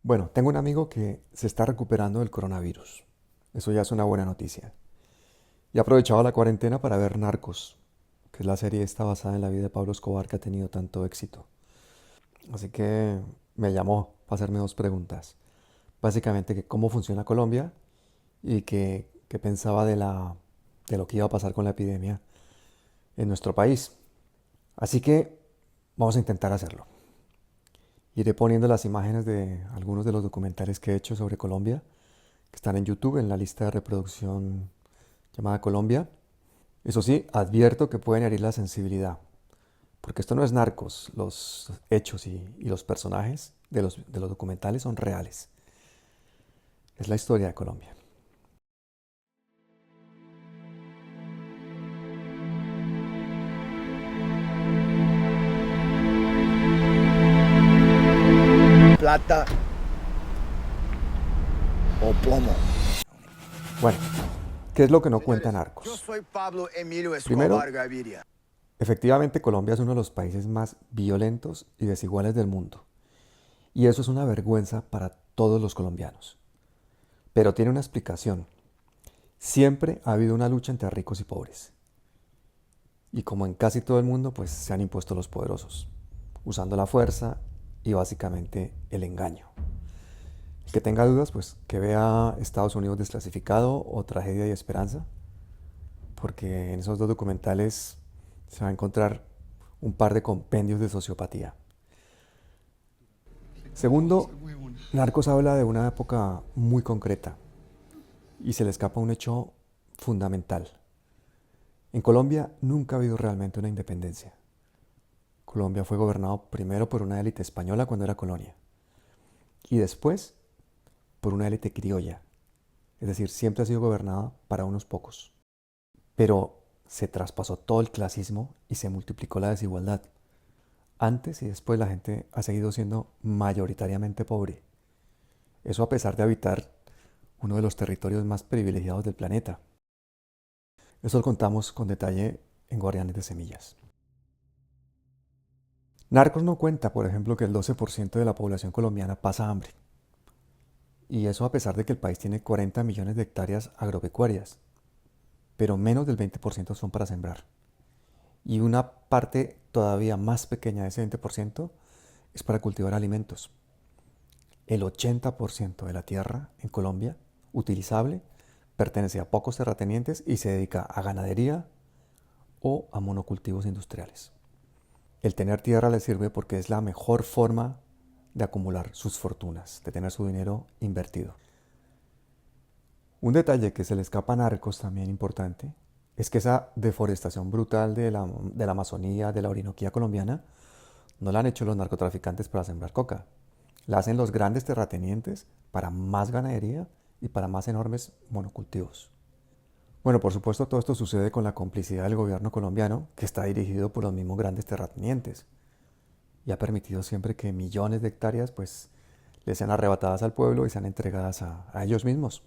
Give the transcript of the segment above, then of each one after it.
Bueno, tengo un amigo que se está recuperando del coronavirus. Eso ya es una buena noticia. Y ha aprovechado la cuarentena para ver Narcos, que es la serie esta basada en la vida de Pablo Escobar que ha tenido tanto éxito. Así que me llamó para hacerme dos preguntas. Básicamente que cómo funciona Colombia y qué pensaba de lo que iba a pasar con la epidemia en nuestro país. Así que vamos a intentar hacerlo. Iré poniendo las imágenes de algunos de los documentales que he hecho sobre Colombia, que están en YouTube en la lista de reproducción llamada Colombia. Eso sí, advierto que pueden herir la sensibilidad, porque esto no es Narcos, los hechos y los personajes de los documentales son reales. Es la historia de Colombia. Plata o plomo. Bueno, ¿qué es lo que no cuenta Señores, yo Narcos? soy Pablo Emilio Primero, Escobar Gaviria. efectivamente Colombia es uno de los países más violentos y desiguales del mundo. Y eso es una vergüenza para todos los colombianos. Pero tiene una explicación. Siempre ha habido una lucha entre ricos y pobres. Y como en casi todo el mundo, pues se han impuesto los poderosos, usando la fuerza y básicamente el engaño. El que tenga dudas, pues que vea Estados Unidos desclasificado o Tragedia y Esperanza, porque en esos dos documentales se va a encontrar un par de compendios de sociopatía. Segundo, Narcos habla de una época muy concreta y se le escapa un hecho fundamental. En Colombia nunca ha habido realmente una independencia. Colombia fue gobernado primero por una élite española cuando era colonia y después por una élite criolla, es decir, siempre ha sido gobernada para unos pocos. Pero se traspasó todo el clasismo y se multiplicó la desigualdad. Antes y después la gente ha seguido siendo mayoritariamente pobre. Eso a pesar de habitar uno de los territorios más privilegiados del planeta. Eso lo contamos con detalle en Guardianes de Semillas. Narcos no cuenta, por ejemplo, que el 12% de la población colombiana pasa hambre. Y eso a pesar de que el país tiene 40 millones de hectáreas agropecuarias, pero menos del 20% son para sembrar. Y una parte todavía más pequeña de ese 20% es para cultivar alimentos. El 80% de la tierra en Colombia, utilizable, pertenece a pocos terratenientes y se dedica a ganadería o a monocultivos industriales. El tener tierra le sirve porque es la mejor forma de acumular sus fortunas, de tener su dinero invertido. Un detalle que se le escapa a Narcos también importante es que esa deforestación brutal de la Amazonía, de la Orinoquía colombiana, no la han hecho los narcotraficantes para sembrar coca. La hacen los grandes terratenientes para más ganadería y para más enormes monocultivos. Bueno, por supuesto todo esto sucede con la complicidad del gobierno colombiano, que está dirigido por los mismos grandes terratenientes y ha permitido siempre que millones de hectáreas pues les sean arrebatadas al pueblo y sean entregadas a ellos mismos.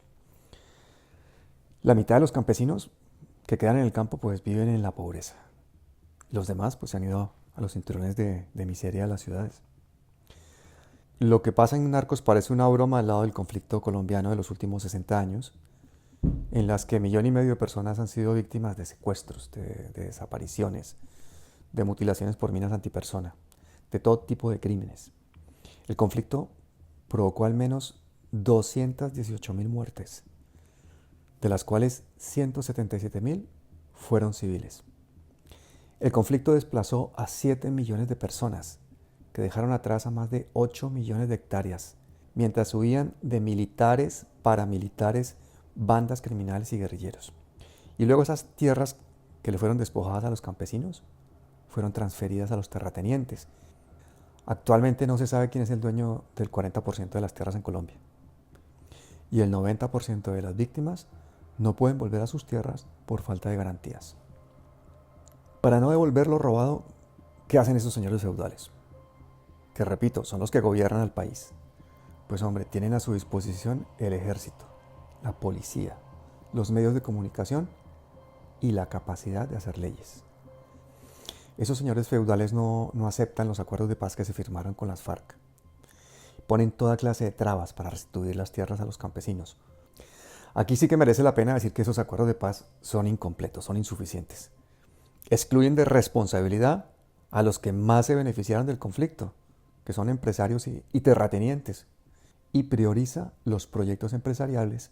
La mitad de los campesinos que quedan en el campo pues viven en la pobreza. Los demás pues se han ido a los cinturones de miseria de las ciudades. Lo que pasa en Narcos parece una broma al lado del conflicto colombiano de los últimos 60 años, en las que 1,5 millones de personas han sido víctimas de secuestros, de desapariciones, de mutilaciones por minas antipersona, de todo tipo de crímenes. El conflicto provocó al menos 218.000 muertes, de las cuales 177.000 fueron civiles. El conflicto desplazó a 7 millones de personas, que dejaron atrás a más de 8 millones de hectáreas, mientras huían de militares, paramilitares, bandas criminales y guerrilleros. Y luego esas tierras que le fueron despojadas a los campesinos fueron transferidas a los terratenientes. Actualmente no se sabe quién es el dueño del 40% de las tierras en Colombia. Y el 90% de las víctimas no pueden volver a sus tierras por falta de garantías. Para no devolver lo robado, ¿qué hacen esos señores feudales? Que repito, son los que gobiernan el país. Pues hombre, tienen a su disposición el ejército, la policía, los medios de comunicación y la capacidad de hacer leyes. Esos señores feudales no aceptan los acuerdos de paz que se firmaron con las FARC. ponen toda clase de trabas para restituir las tierras a los campesinos. Aquí sí que merece la pena decir que esos acuerdos de paz son incompletos, son insuficientes. Excluyen de responsabilidad a los que más se beneficiaron del conflicto, que son empresarios y terratenientes, y prioriza los proyectos empresariales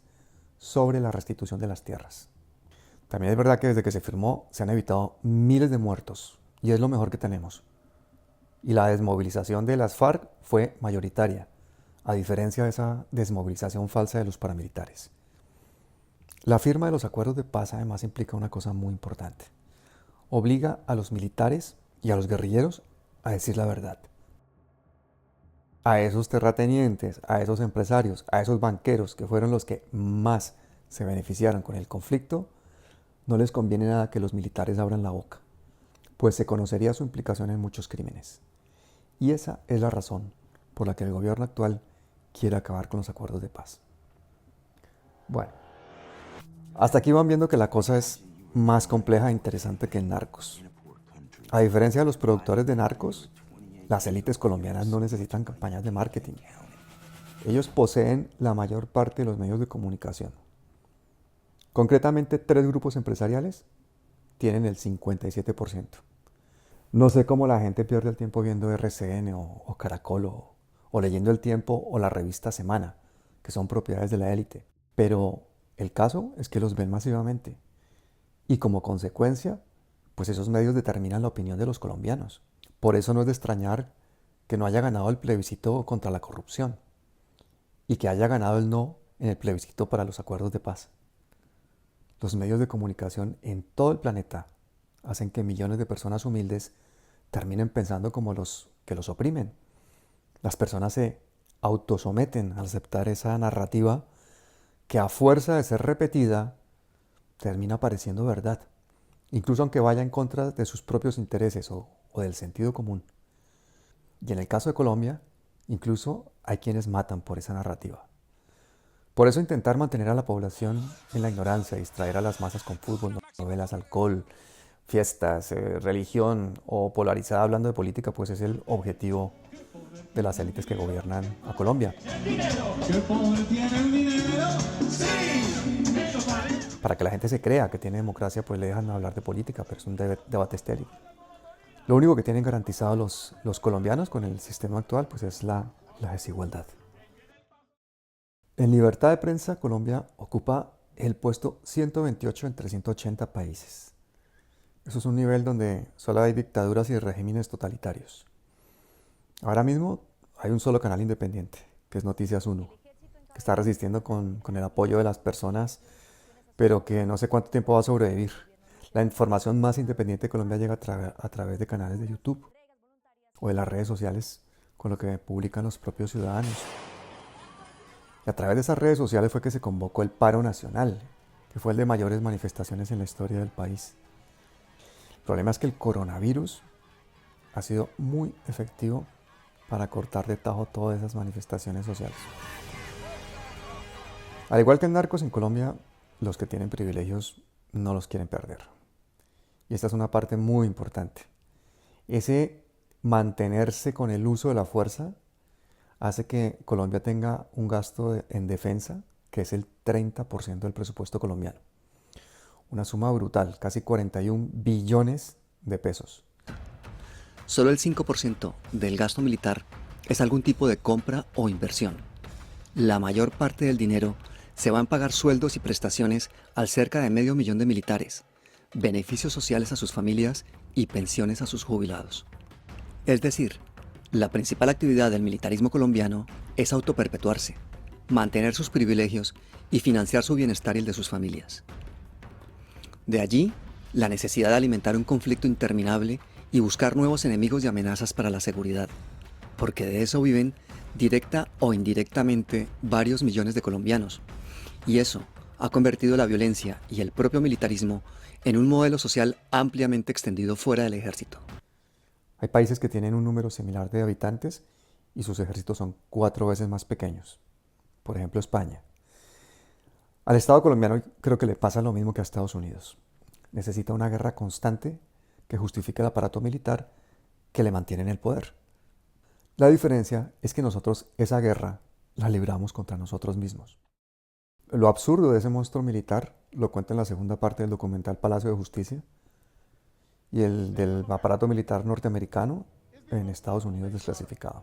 sobre la restitución de las tierras. También es verdad que desde que se firmó se han evitado miles de muertos, y es lo mejor que tenemos. Y la desmovilización de las FARC fue mayoritaria, a diferencia de esa desmovilización falsa de los paramilitares. La firma de los acuerdos de paz además implica una cosa muy importante. Obliga a los militares y a los guerrilleros a decir la verdad. A esos terratenientes, a esos empresarios, a esos banqueros que fueron los que más se beneficiaron con el conflicto, no les conviene nada que los militares abran la boca, pues se conocería su implicación en muchos crímenes. Y esa es la razón por la que el gobierno actual quiere acabar con los acuerdos de paz. Bueno, hasta aquí van viendo que la cosa es más compleja e interesante que en Narcos. A diferencia de los productores de Narcos, las élites colombianas no necesitan campañas de marketing. Ellos poseen la mayor parte de los medios de comunicación. Concretamente, 3 grupos empresariales tienen el 57%. No sé cómo la gente pierde el tiempo viendo RCN o Caracol o leyendo El Tiempo o la revista Semana, que son propiedades de la élite. Pero el caso es que los ven masivamente. Y como consecuencia, pues esos medios determinan la opinión de los colombianos. Por eso no es de extrañar que no haya ganado el plebiscito contra la corrupción y que haya ganado el no en el plebiscito para los acuerdos de paz. Los medios de comunicación en todo el planeta hacen que millones de personas humildes terminen pensando como los que los oprimen. Las personas se autosometen al aceptar esa narrativa que a fuerza de ser repetida termina pareciendo verdad, incluso aunque vaya en contra de sus propios intereses o del sentido común. Y en el caso de Colombia, incluso hay quienes matan por esa narrativa. Por eso intentar mantener a la población en la ignorancia, distraer a las masas con fútbol, novelas, alcohol, fiestas, religión o polarizada hablando de política, pues es el objetivo de las élites que gobiernan a Colombia. Para que la gente se crea que tiene democracia, pues le dejan hablar de política, pero es un debate estéril. Lo único que tienen garantizado los colombianos con el sistema actual, pues es la desigualdad. En libertad de prensa, Colombia ocupa el puesto 128 entre 180 países. Eso es un nivel donde solo hay dictaduras y regímenes totalitarios. Ahora mismo hay un solo canal independiente, que es Noticias 1, que está resistiendo con el apoyo de las personas, pero que no sé cuánto tiempo va a sobrevivir. La información más independiente de Colombia llega a través de canales de YouTube o de las redes sociales, con lo que publican los propios ciudadanos. Y a través de esas redes sociales fue que se convocó el paro nacional, que fue el de mayores manifestaciones en la historia del país. El problema es que el coronavirus ha sido muy efectivo para cortar de tajo todas esas manifestaciones sociales. Al igual que en Narcos, en Colombia, los que tienen privilegios no los quieren perder. Y esta es una parte muy importante. Ese mantenerse con el uso de la fuerza hace que Colombia tenga un gasto en defensa que es el 30% del presupuesto colombiano. Una suma brutal, casi 41 billones de pesos. Solo el 5% del gasto militar es algún tipo de compra o inversión. La mayor parte del dinero se va en pagar sueldos y prestaciones al cerca de 500.000 de militares, beneficios sociales a sus familias y pensiones a sus jubilados. Es decir, la principal actividad del militarismo colombiano es autoperpetuarse, mantener sus privilegios y financiar su bienestar y el de sus familias. De allí, la necesidad de alimentar un conflicto interminable y buscar nuevos enemigos y amenazas para la seguridad, porque de eso viven, directa o indirectamente, varios millones de colombianos. Y eso ha convertido la violencia y el propio militarismo en un modelo social ampliamente extendido fuera del ejército. Hay países que tienen un número similar de habitantes y sus ejércitos son 4 veces más pequeños. Por ejemplo, España. Al Estado colombiano creo que le pasa lo mismo que a Estados Unidos. Necesita una guerra constante que justifique el aparato militar que le mantiene en el poder. La diferencia es que nosotros esa guerra la libramos contra nosotros mismos. Lo absurdo de ese monstruo militar lo cuenta en la segunda parte del documental Palacio de Justicia y el del aparato militar norteamericano en Estados Unidos desclasificado.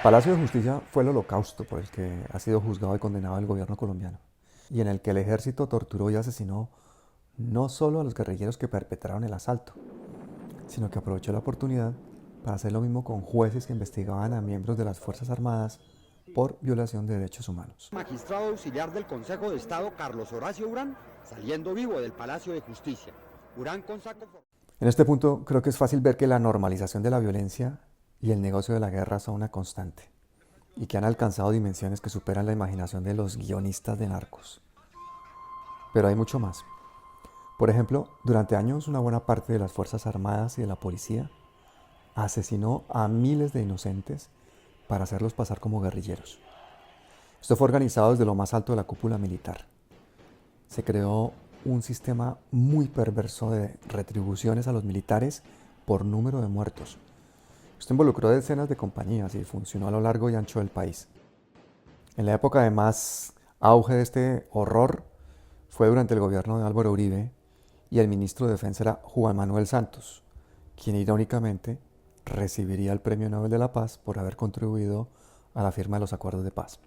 Palacio de Justicia fue el holocausto por el que ha sido juzgado y condenado el gobierno colombiano y en el que el ejército torturó y asesinó no solo a los guerrilleros que perpetraron el asalto, sino que aprovechó la oportunidad para hacer lo mismo con jueces que investigaban a miembros de las Fuerzas Armadas por violación de derechos humanos. Magistrado auxiliar del Consejo de Estado Carlos Horacio Urán, saliendo vivo del Palacio de Justicia. Urán con saco... En este punto creo que es fácil ver que la normalización de la violencia y el negocio de la guerra son una constante y que han alcanzado dimensiones que superan la imaginación de los guionistas de Narcos. Pero hay mucho más. Por ejemplo, durante años una buena parte de las Fuerzas Armadas y de la policía asesinó a miles de inocentes para hacerlos pasar como guerrilleros. Esto fue organizado desde lo más alto de la cúpula militar. Se creó un sistema muy perverso de retribuciones a los militares por número de muertos. Esto involucró decenas de compañías y funcionó a lo largo y ancho del país. En la época de más auge de este horror fue durante el gobierno de Álvaro Uribe y el ministro de Defensa era Juan Manuel Santos, quien irónicamente recibiría el Premio Nobel de la Paz por haber contribuido a la firma de los acuerdos de paz.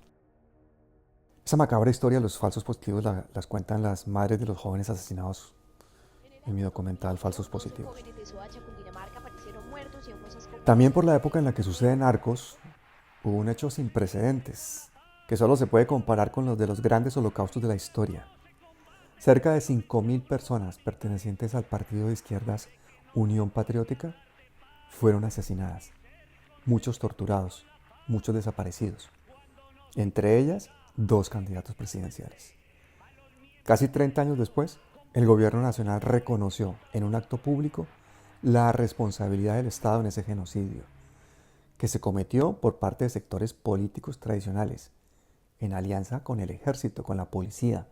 Esa macabra historia de los falsos positivos las cuentan las madres de los jóvenes asesinados en mi documental Falsos Positivos. También por la época en la que sucede Narcos, hubo un hecho sin precedentes, que solo se puede comparar con los de los grandes holocaustos de la historia. Cerca de 5.000 personas pertenecientes al partido de izquierdas Unión Patriótica fueron asesinadas, muchos torturados, muchos desaparecidos, entre ellas 2 candidatos presidenciales. Casi 30 años después, el gobierno nacional reconoció en un acto público la responsabilidad del Estado en ese genocidio, que se cometió por parte de sectores políticos tradicionales, en alianza con el ejército, con la policía,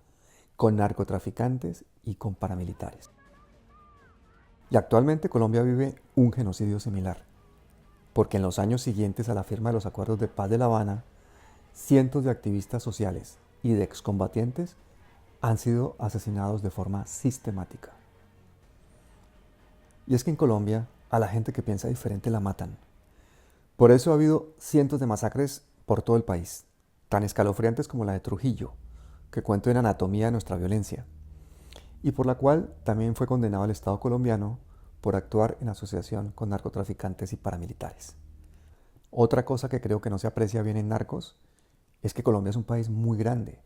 con narcotraficantes y con paramilitares. Y actualmente Colombia vive un genocidio similar, porque en los años siguientes a la firma de los acuerdos de paz de La Habana, cientos de activistas sociales y de excombatientes han sido asesinados de forma sistemática. Y es que en Colombia a la gente que piensa diferente la matan. Por eso ha habido cientos de masacres por todo el país, tan escalofriantes como la de Trujillo, que cuenta en Anatomía de nuestra violencia, y por la cual también fue condenado el Estado colombiano por actuar en asociación con narcotraficantes y paramilitares. Otra cosa que creo que no se aprecia bien en Narcos es que Colombia es un país muy grande,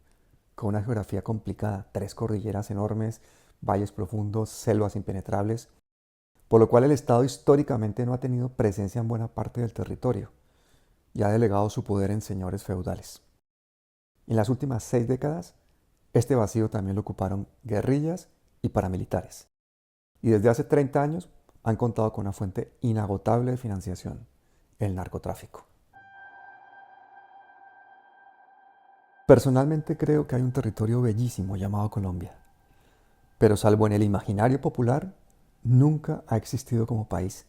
con una geografía complicada, 3 cordilleras enormes, valles profundos, selvas impenetrables, por lo cual el Estado históricamente no ha tenido presencia en buena parte del territorio y ha delegado su poder en señores feudales. En las últimas 6 décadas, este vacío también lo ocuparon guerrillas y paramilitares. Y desde hace 30 años han contado con una fuente inagotable de financiación, el narcotráfico. Personalmente creo que hay un territorio bellísimo llamado Colombia, pero salvo en el imaginario popular, nunca ha existido como país.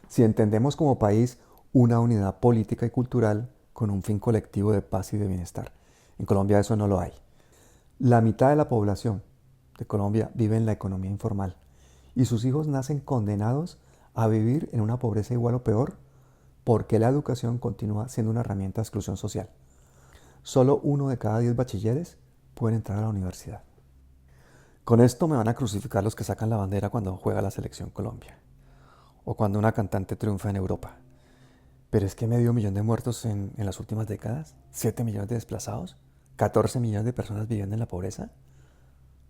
Si entendemos como país una unidad política y cultural con un fin colectivo de paz y de bienestar. En Colombia eso no lo hay. La mitad de la población de Colombia vive en la economía informal y sus hijos nacen condenados a vivir en una pobreza igual o peor porque la educación continúa siendo una herramienta de exclusión social. Solo 1 de cada 10 bachilleres pueden entrar a la universidad. Con esto me van a crucificar los que sacan la bandera cuando juega la selección Colombia o cuando una cantante triunfa en Europa. Pero es que 500.000 de muertos en las últimas décadas, 7 millones de desplazados, 14 millones de personas viviendo en la pobreza.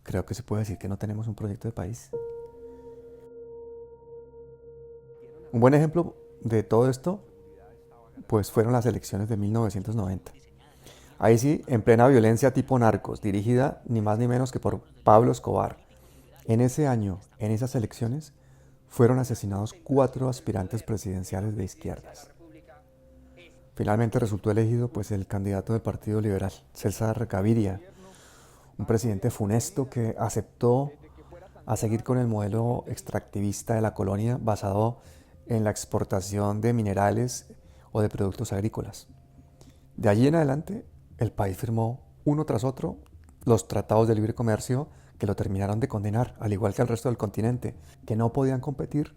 Creo que se puede decir que no tenemos un proyecto de país. Un buen ejemplo de todo esto pues fueron las elecciones de 1990. Ahí sí, en plena violencia tipo narcos, dirigida ni más ni menos que por Pablo Escobar. En ese año, en esas elecciones, fueron asesinados 4 aspirantes presidenciales de izquierdas. Finalmente resultó elegido pues el candidato del Partido Liberal, César Gaviria, un presidente funesto que aceptó a seguir con el modelo extractivista de la colonia basado en la exportación de minerales o de productos agrícolas. De allí en adelante, el país firmó uno tras otro los tratados de libre comercio que lo terminaron de condenar, al igual que al resto del continente, que no podían competir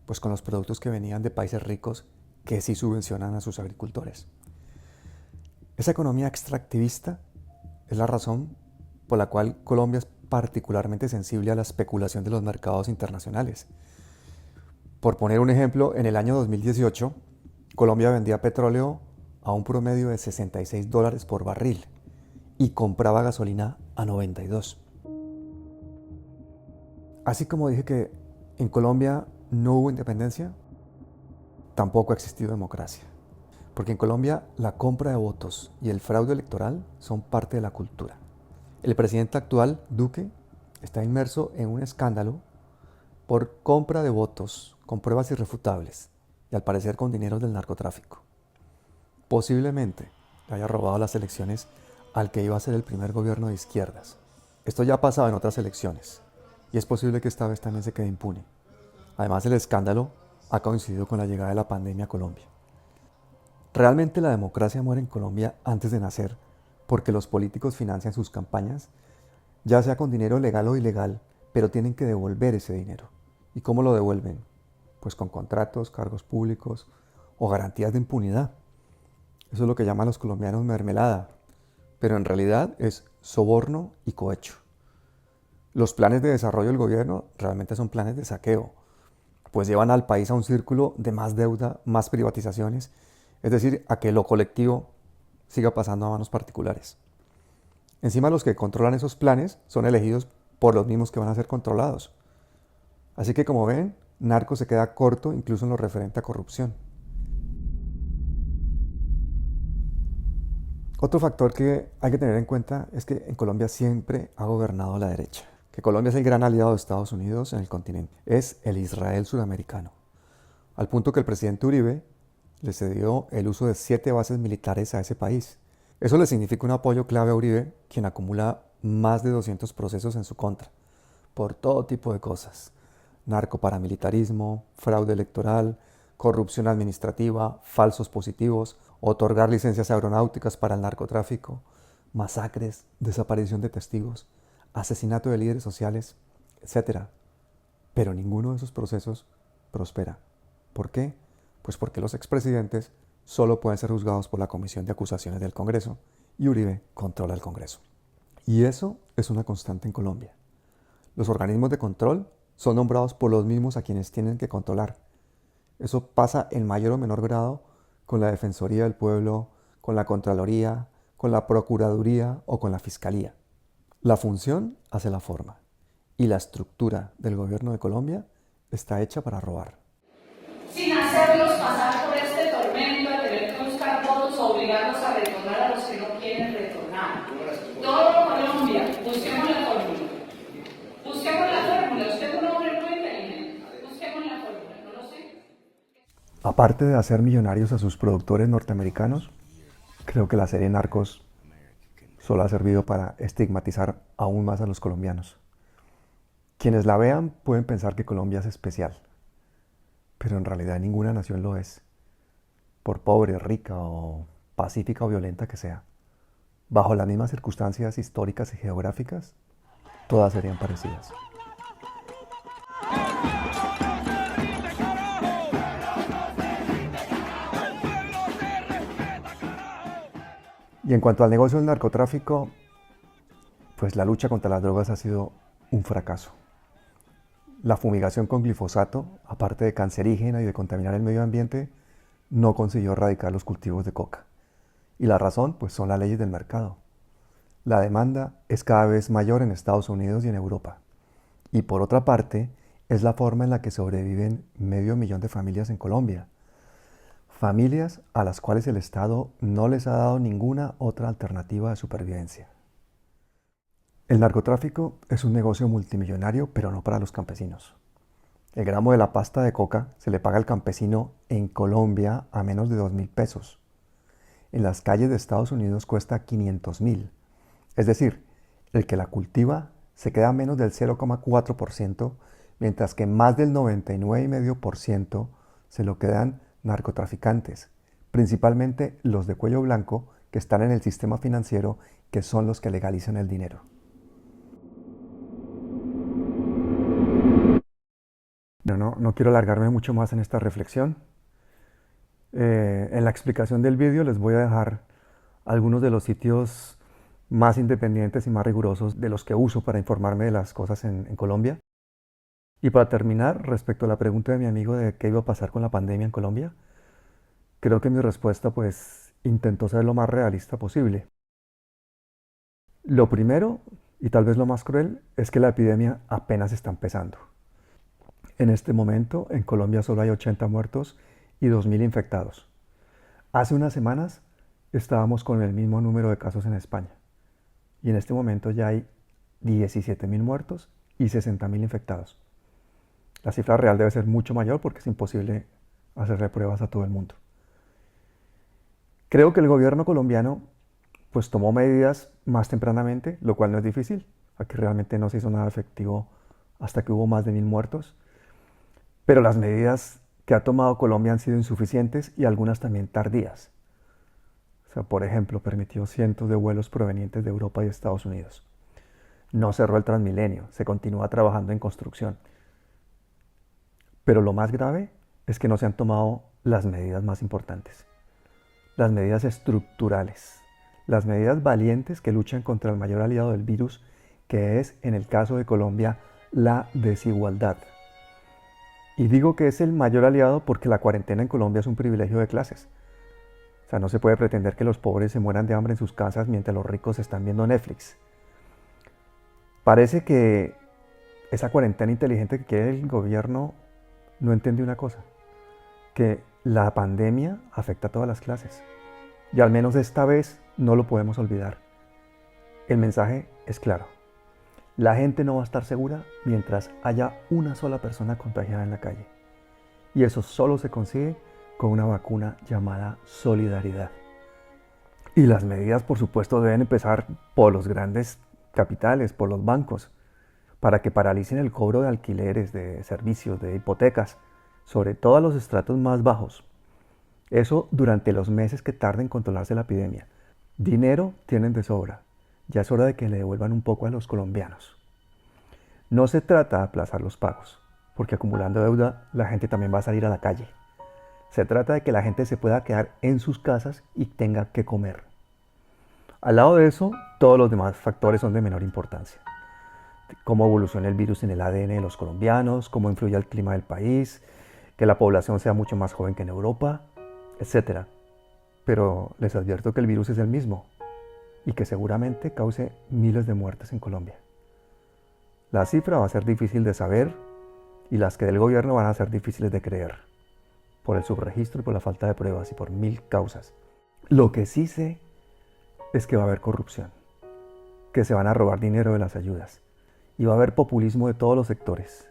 pues, con los productos que venían de países ricos que sí subvencionan a sus agricultores. Esa economía extractivista es la razón por la cual Colombia es particularmente sensible a la especulación de los mercados internacionales. Por poner un ejemplo, en el año 2018, Colombia vendía petróleo a un promedio de $66 por barril y compraba gasolina a 92. Así como dije que en Colombia no hubo independencia, tampoco ha existido democracia. Porque en Colombia la compra de votos y el fraude electoral son parte de la cultura. El presidente actual, Duque, está inmerso en un escándalo por compra de votos con pruebas irrefutables y al parecer con dinero del narcotráfico. Posiblemente le haya robado las elecciones al que iba a ser el primer gobierno de izquierdas. Esto ya ha pasado en otras elecciones y es posible que esta vez también se quede impune. Además, el escándalo ha coincidido con la llegada de la pandemia a Colombia. Realmente la democracia muere en Colombia antes de nacer porque los políticos financian sus campañas, ya sea con dinero legal o ilegal, pero tienen que devolver ese dinero. ¿Y cómo lo devuelven? Pues con contratos, cargos públicos o garantías de impunidad. Eso es lo que llaman los colombianos mermelada, pero en realidad es soborno y cohecho. Los planes de desarrollo del gobierno realmente son planes de saqueo, pues llevan al país a un círculo de más deuda, más privatizaciones, es decir, a que lo colectivo siga pasando a manos particulares. Encima, los que controlan esos planes son elegidos por los mismos que van a ser controlados. Así que, como ven, Narco se queda corto incluso en lo referente a corrupción. Otro factor que hay que tener en cuenta es que en Colombia siempre ha gobernado la derecha, que Colombia es el gran aliado de Estados Unidos en el continente, es el Israel sudamericano, al punto que el presidente Uribe le cedió el uso de 7 bases militares a ese país. Eso le significa un apoyo clave a Uribe, quien acumula más de 200 procesos en su contra, por todo tipo de cosas: narcoparamilitarismo, fraude electoral, corrupción administrativa, falsos positivos, otorgar licencias aeronáuticas para el narcotráfico, masacres, desaparición de testigos, asesinato de líderes sociales, etc. Pero ninguno de esos procesos prospera. ¿Por qué? Pues porque los expresidentes solo pueden ser juzgados por la Comisión de Acusaciones del Congreso y Uribe controla el Congreso. Y eso es una constante en Colombia. Los organismos de control son nombrados por los mismos a quienes tienen que controlar. Eso pasa en mayor o menor grado con la Defensoría del Pueblo, con la Contraloría, con la Procuraduría o con la Fiscalía. La función hace la forma y la estructura del gobierno de Colombia está hecha para robar. Sin hacerlos pasar por este tormento de tener que buscar votos o obligarlos a retornar a los que no quieren retornar. Todo Colombia, busquemos la fórmula. Busquemos la fórmula. Usted es un hombre muy inteligente. Busquemos la fórmula, ¿no lo sé? Aparte de hacer millonarios a sus productores norteamericanos, creo que la serie Narcos solo ha servido para estigmatizar aún más a los colombianos. Quienes la vean pueden pensar que Colombia es especial, pero en realidad ninguna nación lo es, por pobre, rica o pacífica o violenta que sea. Bajo las mismas circunstancias históricas y geográficas, todas serían parecidas. Y en cuanto al negocio del narcotráfico, pues la lucha contra las drogas ha sido un fracaso. La fumigación con glifosato, aparte de cancerígena y de contaminar el medio ambiente, no consiguió erradicar los cultivos de coca. Y la razón, pues son las leyes del mercado. La demanda es cada vez mayor en Estados Unidos y en Europa. Y por otra parte, es la forma en la que sobreviven 500.000 de familias en Colombia. Familias a las cuales el Estado no les ha dado ninguna otra alternativa de supervivencia. El narcotráfico es un negocio multimillonario, pero no para los campesinos. El gramo de la pasta de coca se le paga al campesino en Colombia a menos de 2.000 pesos. En las calles de Estados Unidos cuesta 500.000. Es decir, el que la cultiva se queda a menos del 0,4%, mientras que más del 99,5% se lo quedan narcotraficantes, principalmente los de cuello blanco que están en el sistema financiero, que son los que legalizan el dinero. No quiero alargarme mucho más en esta reflexión. En la explicación del vídeo les voy a dejar algunos de los sitios más independientes y más rigurosos de los que uso para informarme de las cosas en Colombia. Y para terminar, respecto a la pregunta de mi amigo de qué iba a pasar con la pandemia en Colombia, creo que mi respuesta pues intentó ser lo más realista posible. Lo primero, y tal vez lo más cruel, es que la epidemia apenas está empezando. En este momento, en Colombia solo hay 80 muertos y 2.000 infectados. Hace unas semanas estábamos con el mismo número de casos en España. Y en este momento ya hay 17.000 muertos y 60.000 infectados. La cifra real debe ser mucho mayor porque es imposible hacerle pruebas a todo el mundo. Creo que el gobierno colombiano pues tomó medidas más tempranamente, lo cual no es difícil. Aquí realmente no se hizo nada efectivo hasta que hubo más de 1.000 muertos. Pero las medidas que ha tomado Colombia han sido insuficientes y algunas también tardías. O sea, por ejemplo, permitió cientos de vuelos provenientes de Europa y Estados Unidos. No cerró el Transmilenio, se continúa trabajando en construcción. Pero lo más grave es que no se han tomado las medidas más importantes. Las medidas estructurales. Las medidas valientes que luchan contra el mayor aliado del virus, que es, en el caso de Colombia, la desigualdad. Y digo que es el mayor aliado porque la cuarentena en Colombia es un privilegio de clases. O sea, no se puede pretender que los pobres se mueran de hambre en sus casas mientras los ricos están viendo Netflix. Parece que esa cuarentena inteligente que quiere el gobierno no entiende una cosa, que la pandemia afecta a todas las clases. Y al menos esta vez no lo podemos olvidar. El mensaje es claro. La gente no va a estar segura mientras haya una sola persona contagiada en la calle. Y eso solo se consigue con una vacuna llamada solidaridad. Y las medidas, por supuesto, deben empezar por los grandes capitales, por los bancos, para que paralicen el cobro de alquileres, de servicios, de hipotecas, sobre todo a los estratos más bajos. Eso durante los meses que tarde en controlarse la epidemia. Dinero tienen de sobra. Ya es hora de que le devuelvan un poco a los colombianos. No se trata de aplazar los pagos, porque acumulando deuda la gente también va a salir a la calle. Se trata de que la gente se pueda quedar en sus casas y tenga que comer. Al lado de eso, todos los demás factores son de menor importancia. Cómo evoluciona el virus en el ADN de los colombianos, cómo influye el clima del país, que la población sea mucho más joven que en Europa, etc. Pero les advierto que el virus es el mismo y que seguramente cause miles de muertes en Colombia. La cifra va a ser difícil de saber y las que del gobierno van a ser difíciles de creer, por el subregistro y por la falta de pruebas y por 1000 causas. Lo que sí sé es que va a haber corrupción, que se van a robar dinero de las ayudas y va a haber populismo de todos los sectores.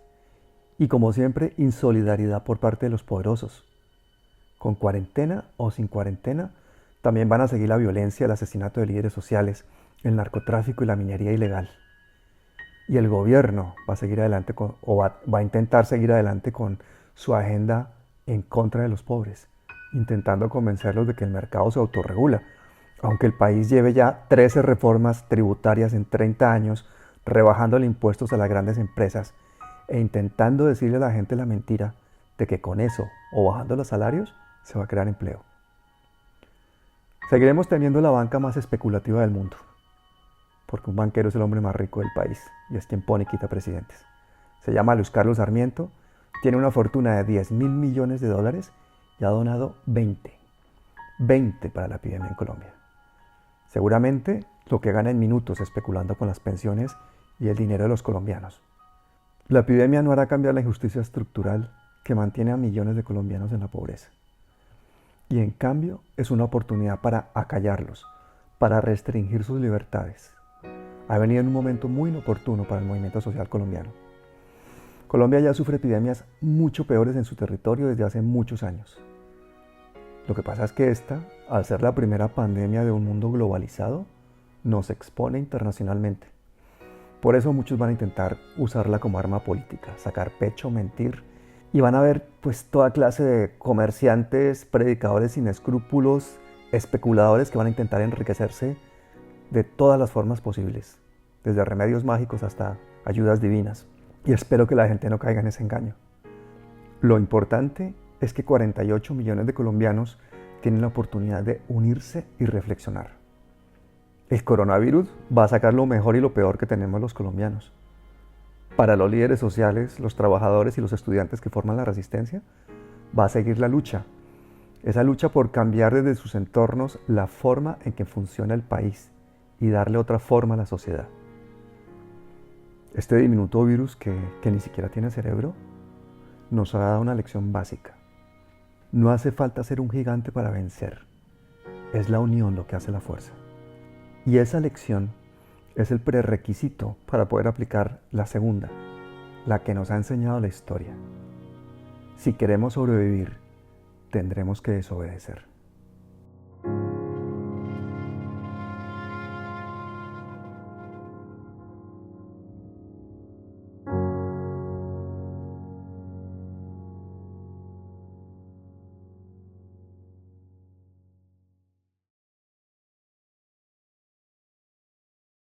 Y como siempre, insolidaridad por parte de los poderosos. Con cuarentena o sin cuarentena, también van a seguir la violencia, el asesinato de líderes sociales, el narcotráfico y la minería ilegal. Y el gobierno va a seguir adelante va a intentar seguir adelante con su agenda en contra de los pobres, intentando convencerlos de que el mercado se autorregula. Aunque el país lleve ya 13 reformas tributarias en 30 años, rebajándole impuestos a las grandes empresas e intentando decirle a la gente la mentira de que con eso o bajando los salarios se va a crear empleo. Seguiremos teniendo la banca más especulativa del mundo, porque un banquero es el hombre más rico del país y es quien pone y quita presidentes. Se llama Luis Carlos Sarmiento, tiene una fortuna de 10.000 millones de dólares y ha donado 20 para la epidemia en Colombia. Seguramente lo que gana en minutos especulando con las pensiones y el dinero de los colombianos. La epidemia no hará cambiar la injusticia estructural que mantiene a millones de colombianos en la pobreza. Y en cambio es una oportunidad para acallarlos, para restringir sus libertades. Ha venido en un momento muy inoportuno para el movimiento social colombiano. Colombia ya sufre epidemias mucho peores en su territorio desde hace muchos años. Lo que pasa es que esta, al ser la primera pandemia de un mundo globalizado, nos expone internacionalmente. Por eso muchos van a intentar usarla como arma política, sacar pecho, mentir Y van a ver pues toda clase de comerciantes, predicadores sin escrúpulos, especuladores que van a intentar enriquecerse de todas las formas posibles, desde remedios mágicos hasta ayudas divinas. Y espero que la gente no caiga en ese engaño. Lo importante es que 48 millones de colombianos tienen la oportunidad de unirse y reflexionar. El coronavirus va a sacar lo mejor y lo peor que tenemos los colombianos. Para los líderes sociales, los trabajadores y los estudiantes que forman la resistencia, va a seguir la lucha. Esa lucha por cambiar desde sus entornos la forma en que funciona el país y darle otra forma a la sociedad. Este diminuto virus que ni siquiera tiene cerebro nos ha dado una lección básica. No hace falta ser un gigante para vencer. Es la unión lo que hace la fuerza. Y esa lección es el prerequisito para poder aplicar la segunda, la que nos ha enseñado la historia. Si queremos sobrevivir, tendremos que desobedecer.